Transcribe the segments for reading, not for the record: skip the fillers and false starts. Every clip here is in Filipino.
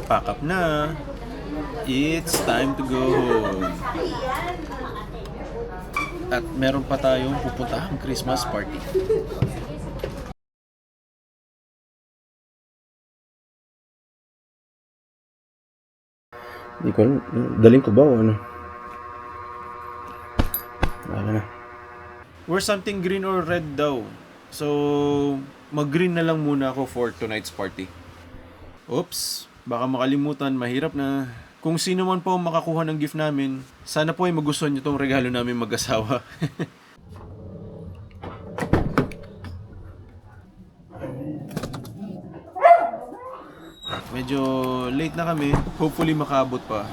Pack up na. It's time to go home. At meron pa tayong pupuntahang Christmas party. Hindi ko alam, daling ko ba o ano? Wala na. We're something green or red daw. So, mag-green na lang muna ako for tonight's party. Oops, baka makalimutan, mahirap na. Kung sino man po makakuha ng gift namin, sana po ay magustuhan nyo tong regalo namin mag-asawa. Medyo late na kami. Hopefully makaabot pa.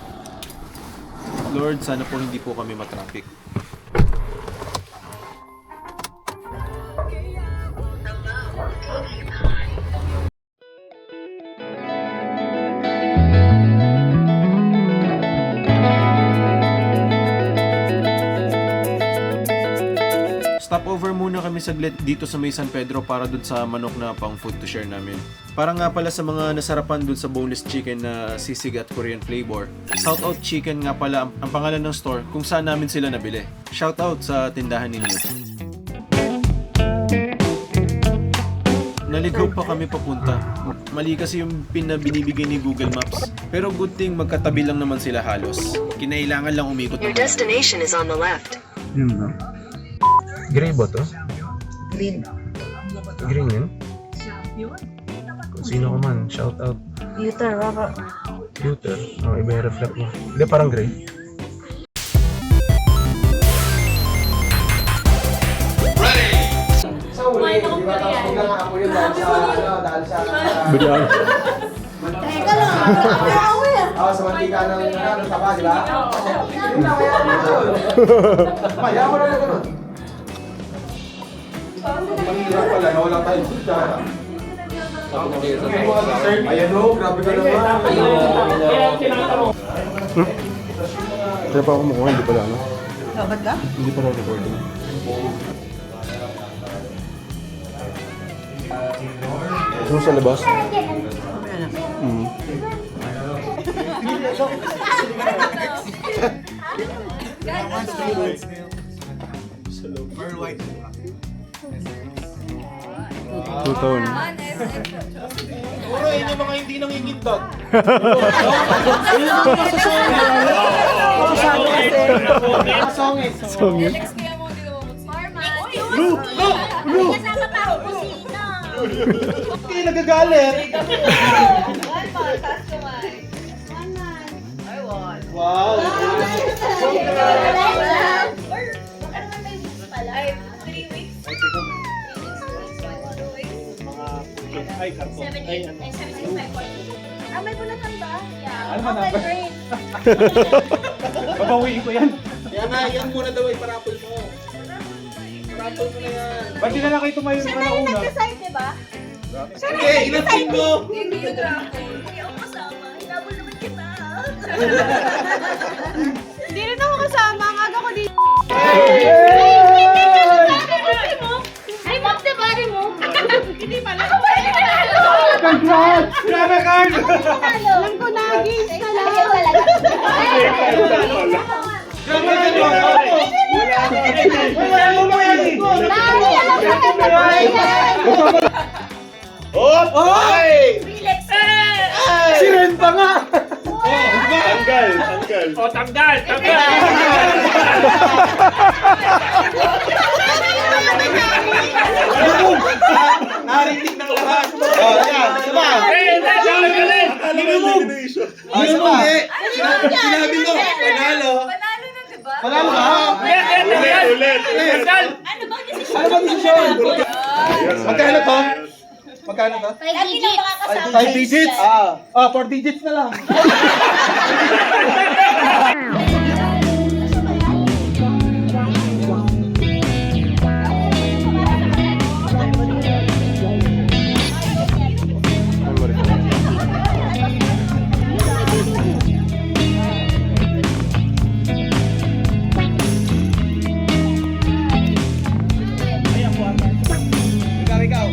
Lord, sana po hindi po kami matraffic. Stopover muna kami saglit dito sa may San Pedro para dun sa manok na pang food to share namin. Para nga pala sa mga nasarapan dun sa boneless chicken na sisig at Korean flavor. Shoutout Chicken nga pala ang pangalan ng store kung saan namin sila nabili. Shoutout sa tindahan ninyo. Naligaw pa kami papunta. Mali kasi yung binibigay ni Google Maps. Pero good thing magkatabi lang naman sila halos. Kinailangan lang umikot. Your destination is on the left. Yun na. Gray ba to? Green. Green yun? Kung sino ka man, shout out. U-turn, baka. Filter. Oh, iba yung reflect mo. Hindi, parang gray. Bigyan. Teka lang, ako yan. Sa mantika ng taba, di ba? Maya mo na gano'n. Mahirap pala, nawala tayo sa kutsara. Ayan o, grabe ka naman. Kaya pa ako kumukuha, hindi pala ano? Dapat ka? Hindi pala recording. Gusto mo sa labas? Mm. Tuton. Puro yun yung mga hindi nangingindag. Songit. Hindi nagagalit. Wow. Ay, karton. Ay, ano? May bulatan ba? Ano man ang babawiin ko yan. Yan nga, yan muna daw ay parapol mo. Parapol mo na yan. Ba't di na lang kayo tumayo Siya na na yung una? nag-decide, di ba? Sige, inatin mo! Hindi yung draft. Hindi ako kasama. Hinabol naman kita. Hindi rin ako kasama. Ang aga ko dito. Ay, mom, the body mo. Hindi pala. Ako ba yung nanalo? Congrats! Grabe, Carl! Alam ko na, games na lang. Grabe, Carl! Wala mo mga yan eh! Dami, alam ko na. Hop! Hoy! Relax. Si Ren pa nga! Tanggal! O, tanggal! Tanggal! Narinig ng lahat! O, yan! Diba? Minumog! Minumog eh! Sinabi mo, panalo! Panalo na, di ba? Panalo ka? Ulit! Ano bang desisyon? Ano ba desisyon? Magkano to? Magkano to? 5 digits. 5 digits? 4 digits na lang. Ikaw.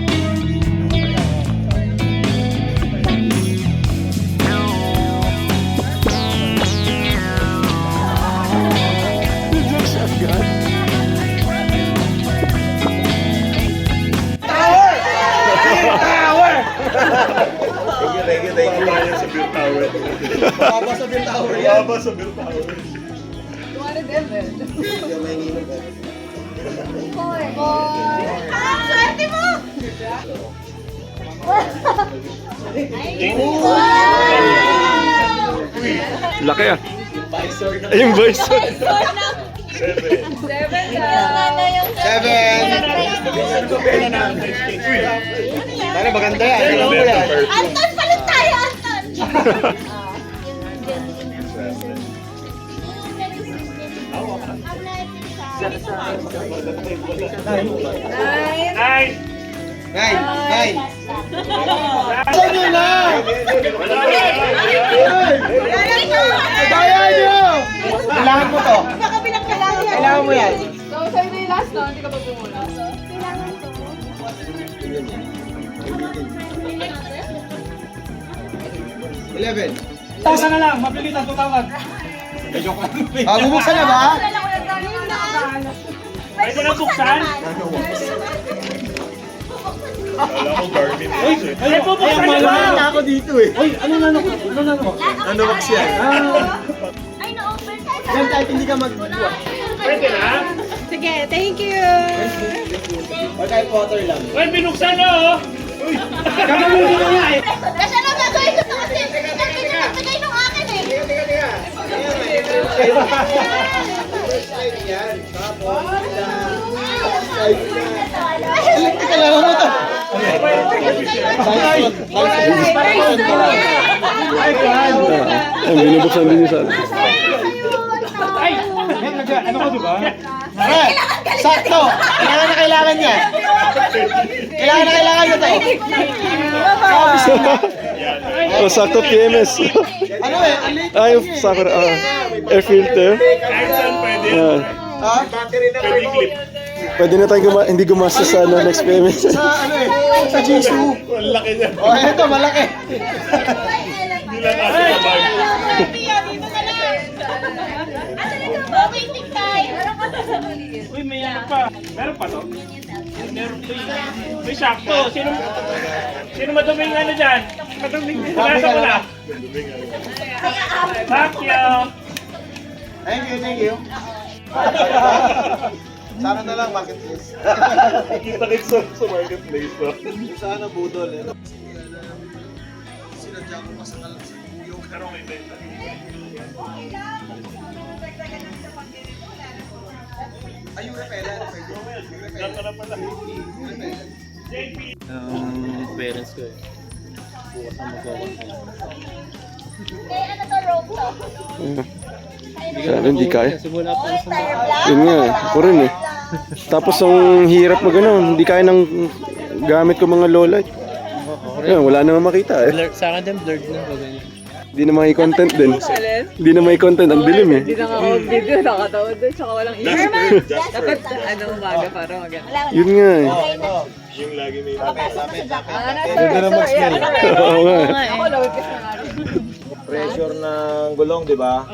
Mababa sa Bill Tower yan. Mababa sa Bill Tower. Medyo may nginom ka. Swerte mo! Laki ah. Ayun boys. 7. Sana maganda yan. Alam mo yan. Anton, palit tayo, Anton! Nine. Nine. Saan nyo na? Kaya nyo! Kailangan mo to. Kabilang ka lang yan. Kailangan mo yan. So, sa'yo na yung last no? Hindi ka pa bumula. Eleven. 2,000 na lang, mabilis ang 2,000. Bubuksan na ba? Pwede na buksan? Wala ko Garmin. Ay, bubuksan na ba? Ako dito eh. Uy, ano na ako? Ano box yan? Ay, na-open tayo. Yan kahit hindi ka magbuwa. Pwede na? Sige, thank you! O kahit water lang. Uy, binuksan na oh! Gagawin ko nga eh. Kasi ano gagawin ko to kasi hindi na nagbigay nung akin eh. Kailangan mo to. Ang binubuksan din sa Ay, ano ko diba? Sakto! Kailangan niya. Kailangan niya to. Oh, sakto PMS. Ano eh? Ang late Ay, sakto. Air filter. Kahit saan pwede. Yan. ha? Pwede clip. Pwede na tayo hindi gumastos sa next PMS. Sa ano eh? Sa Jisoo. Ang laki niya. Oh, eto malaki. Hindi lang kasi na bag. Dito na lang. Waiting time. Uy, may ano pa. Meron pa to? Meron pa. May sakto. Sino maduming ano dyan? Maduming. Nasa mo na. Thank you. Thank you. Sana na lang marketplace. Kita kita sa marketplace to. Sana budol eh. Pero may benta. Ay, yung repela. Ganda na pala. JP. Parents ko eh. Kaya ano to, rope to? Sana hindi kaya. Simula pa sa Yun nga eh. Ako rin eh. Tapos ang hirap mag ano, hindi kaya ng gamit ko mga low light. Yan, wala naman makita eh. Sa akin din, blurred na ba ganyan? Hindi na may content din. Hindi na may content, ang dilim eh. Hindi na ako video, nakataon doon, tsaka walang ear. Jasper. Dapat, ano, umaga para maganda. Yun nga eh. Yung lagi may Ganda na mag-smell. Oo nga eh. Ako, load kasi na nga rin. Pressure ng gulong, di ba?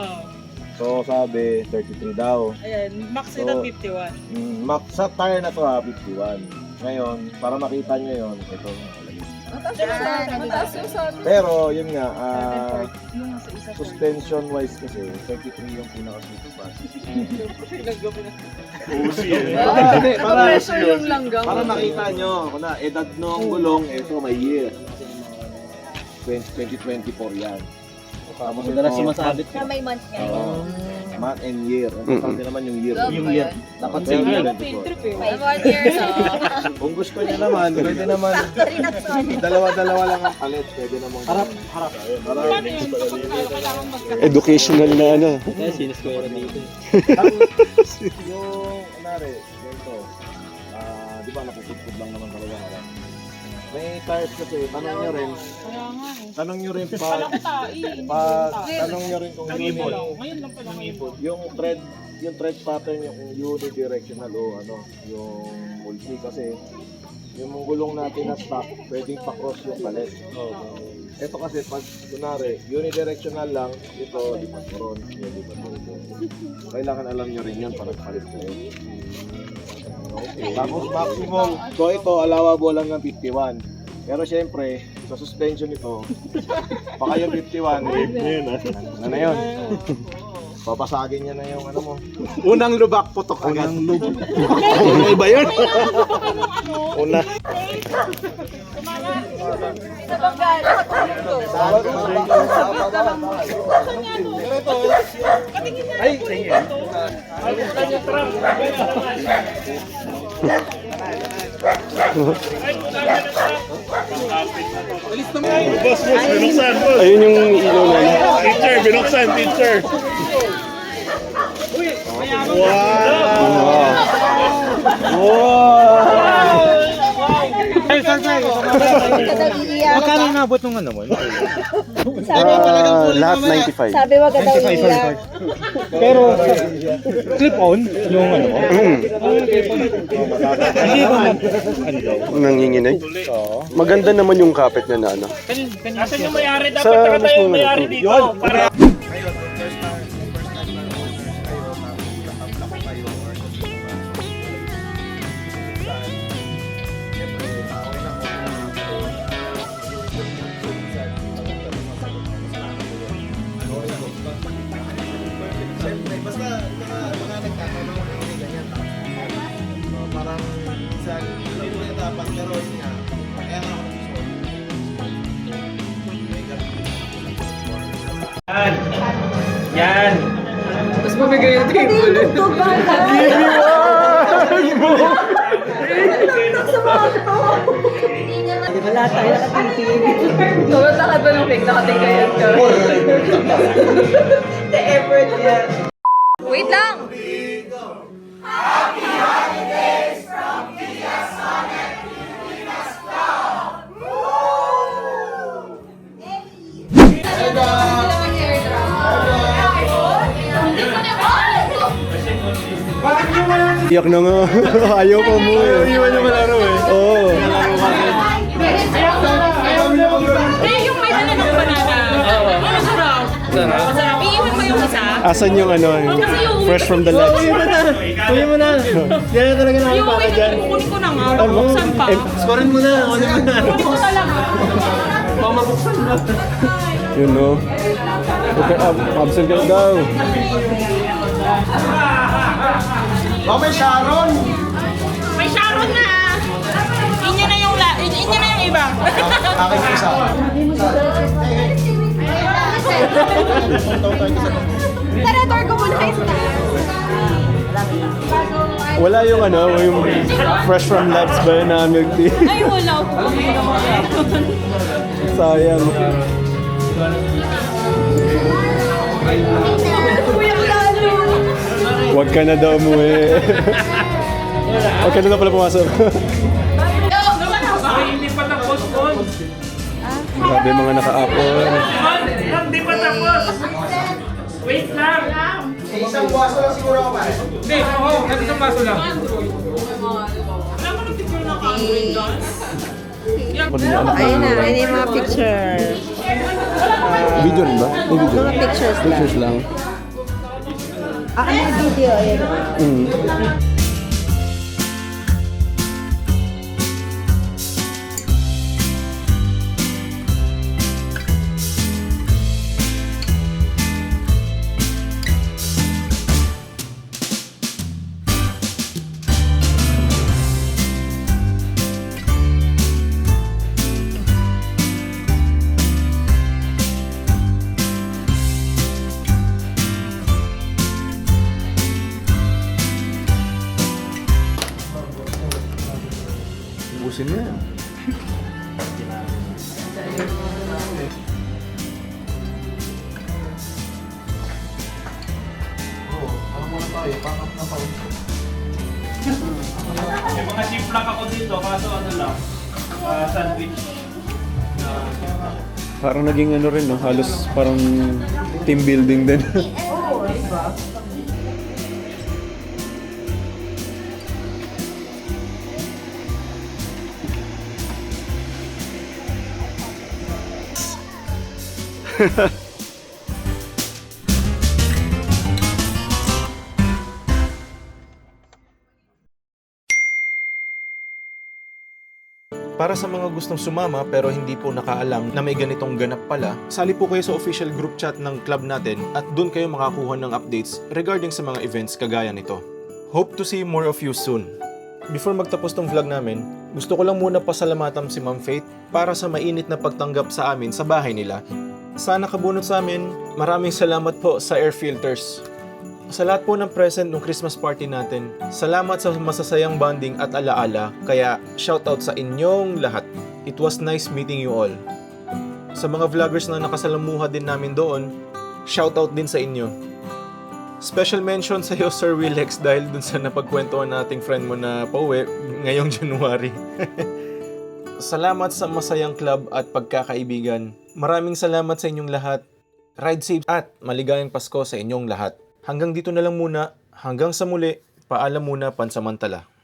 So sabi 33 daw. Ayan, max So, ito 51. Max sa tire na to ha, 51. Ngayon, para makita nyo yon, ito. Mataas yung sa Pero yun nga, suspension wise kasi 33 yung pinaka-super. Uzi eh. pressure yung langgam. Para makita nyo, kung na edad ng gulong, ito may year. 2024 yan. Tapos ito, sumasabit Na may month niya. month and year. Ang importante naman yung year. Yung year. Dapat Yung sa year. 24. 1 year na. Kung gusto niya naman, pwede naman dalawa-dalawa lang ang palit. Pwede naman harap. Educational na ano. Siniskwera dito. Yung, kunwari, ganito. Di ba, napupudpud lang naman talaga. May tires kasi, tanong nyo rin. Tanong nyo rin tanong nyo rin kung yung thread pattern yung unidirectional o ano, yung multi kasi yung gulong natin na stock, pwedeng pa-cross yung palet. Ito kasi pag kunwari, unidirectional lang, ito lipat mo ron, yung lipat mo ito. Kailangan alam nyo rin yan para palit kayo. Okay. Tapos maximum, so ito allowable lang ng 51. Pero syempre, sa suspension nito, baka yung 51, ano na yun? Papasagin niya na yung ano mo. Unang lubak, putok agad. Unang lubak. Ano ba yun? Una. Boss, binuksan, boss. Ayun yung ilaw na yun. Teacher, binuksan, teacher. Magkano nabot nung ano mo? Lahat 95. Sabi wag ka daw iiyak. Pero, clip-on, yung ano mo? Hindi ba ano daw? Nanginginig. Maganda naman yung kapit niya na ano. Asan yung may-ari? Dapat Sa nakatayo yung mismo may-ari ano. dito. Para Parang minsan, hindi mo yung dapat pero niya. Kaya nga ako Yan. Tapos mamigay yung table. Wala tayo nakatingin. Kumata ka ba nung fake nakatingin ka? The effort yan. Wait lang! Iyak na nga. Ayaw pa mo eh. Iwan yung malaro eh. Oo. Yung may dala ng banana. Ano sarap? Masarap. Iiwan mo yung isa. Asan yung ano? Fresh from the labs. Kuya mo na. Yan talaga namin Yung para may dyan. kukunin ko na nga. Buksan pa. Scorein mo na. Ano mo na. Kukunin ko talaga. Mamabuksan mo. Yun no. Okay, absent ka daw. Mamay Sharon! May Sharon na. Inya na yung iba. Akin yung isa. Tara, ko muna high school. Wala yung ano, yung fresh from labs ba yun na milk tea? Ay, wala po. Sayang. Kuya Lalo. Huwag ka na daw mo eh. Huwag ka na daw pala pumasok. Ay, hindi pa tapos nun. Grabe mga naka-apple. Hindi pa tapos. Wait lang. Isang buwaso lang siguro ako, pare. Hindi, oo. Isang baso lang. Ayun na, ayun yung mga picture. Video rin ba? May video. Mga pictures lang. Pictures lang. Ano yung video? Ayun. Mm. Ubusin mo yan. May mga shiplak ako dito, kaso ano lang, sandwich. Parang naging ano rin, no? Halos parang team building din. Para sa mga gustong sumama pero hindi po nakaalam na may ganitong ganap pala, sali po kayo sa official group chat ng club natin at doon kayo makakuha ng updates regarding sa mga events kagaya nito. Hope to see more of you soon. Before magtapos tong vlog namin, gusto ko lang muna pasalamatan si Ma'am Faith para sa mainit na pagtanggap sa amin sa bahay nila. Sana kabunot sa amin, maraming salamat po sa air filters. Sa lahat po ng present ng Christmas party natin, salamat sa masasayang bonding at alaala, kaya shoutout sa inyong lahat. It was nice meeting you all. Sa mga vloggers na nakasalamuha din namin doon, shoutout din sa inyo. Special mention sa iyo, Sir Willex, dahil dun sa napagkwentuhan nating friend mo na pauwi ngayong January. Salamat sa masayang club at pagkakaibigan. Maraming salamat sa inyong lahat. Ride safe at maligayang Pasko sa inyong lahat. Hanggang dito na lang muna. Hanggang sa muli. Paalam muna pansamantala.